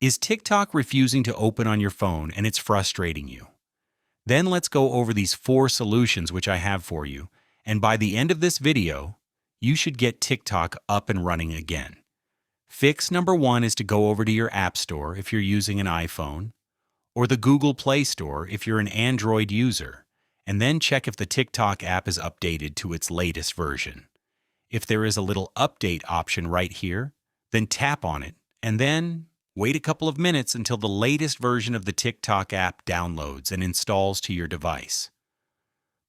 Is TikTok refusing to open on your phone and it's frustrating you? Then let's go over these 4 solutions which I have for you, and by the end of this video, you should get TikTok up and running again. Fix number 1 is to go over to your App Store if you're using an iPhone, or the Google Play Store if you're an Android user, and then check if the TikTok app is updated to its latest version. If there is a little update option right here, then tap on it, and then wait a couple of minutes until the latest version of the TikTok app downloads and installs to your device.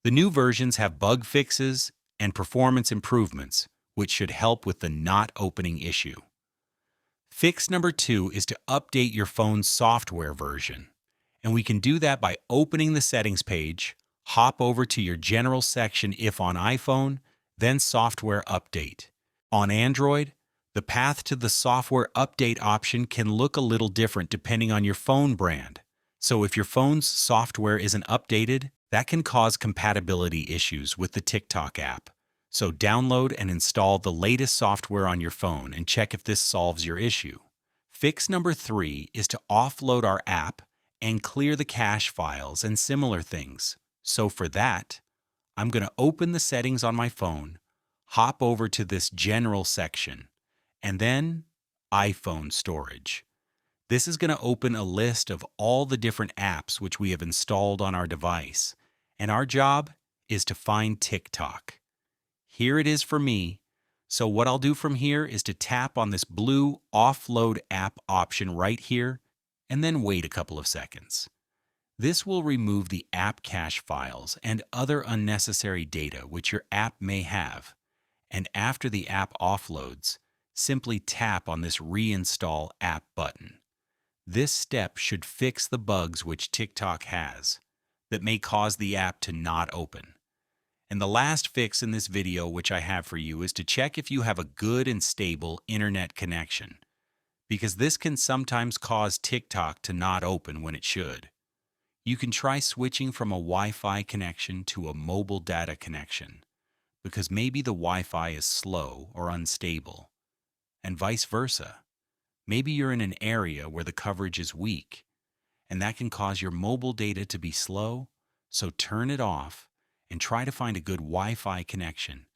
The new versions have bug fixes and performance improvements, which should help with the not opening issue. Fix number 2 is to update your phone's software version, and we can do that by opening the settings page, hop over to your general section if on iPhone, then software update. On Android, the path to the software update option can look a little different depending on your phone brand. So if your phone's software isn't updated, that can cause compatibility issues with the TikTok app. So download and install the latest software on your phone and check if this solves your issue. Fix number 3 is to offload our app and clear the cache files and similar things. So for that, I'm going to open the settings on my phone, hop over to this general section, and then iPhone storage. This is going to open a list of all the different apps which we have installed on our device, and our job is to find TikTok. Here it is for me, so what I'll do from here is to tap on this blue offload app option right here, and then wait a couple of seconds. This will remove the app cache files and other unnecessary data which your app may have, and after the app offloads, simply tap on this Reinstall App button. This step should fix the bugs which TikTok has that may cause the app to not open. And the last fix in this video which I have for you is to check if you have a good and stable internet connection, because this can sometimes cause TikTok to not open when it should. You can try switching from a Wi-Fi connection to a mobile data connection, because maybe the Wi-Fi is slow or unstable, and vice versa. Maybe you're in an area where the coverage is weak, and that can cause your mobile data to be slow, so turn it off and try to find a good Wi-Fi connection.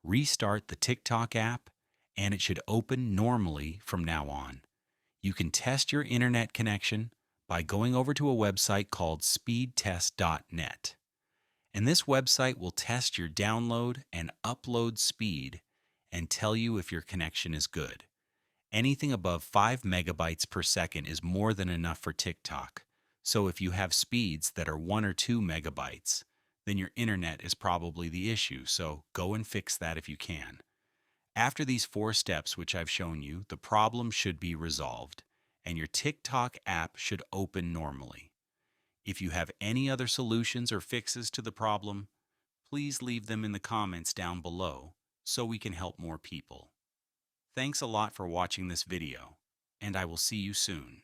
Restart the TikTok app, and it should open normally from now on. You can test your internet connection by going over to a website called speedtest.net. And this website will test your download and upload speed and tell you if your connection is good. Anything above 5 megabytes per second is more than enough for TikTok. So if you have speeds that are 1 or 2 megabytes, then your internet is probably the issue, so go and fix that if you can. After these 4 steps which I've shown you, the problem should be resolved, and your TikTok app should open normally. If you have any other solutions or fixes to the problem, please leave them in the comments down below so we can help more people. Thanks a lot for watching this video, and I will see you soon.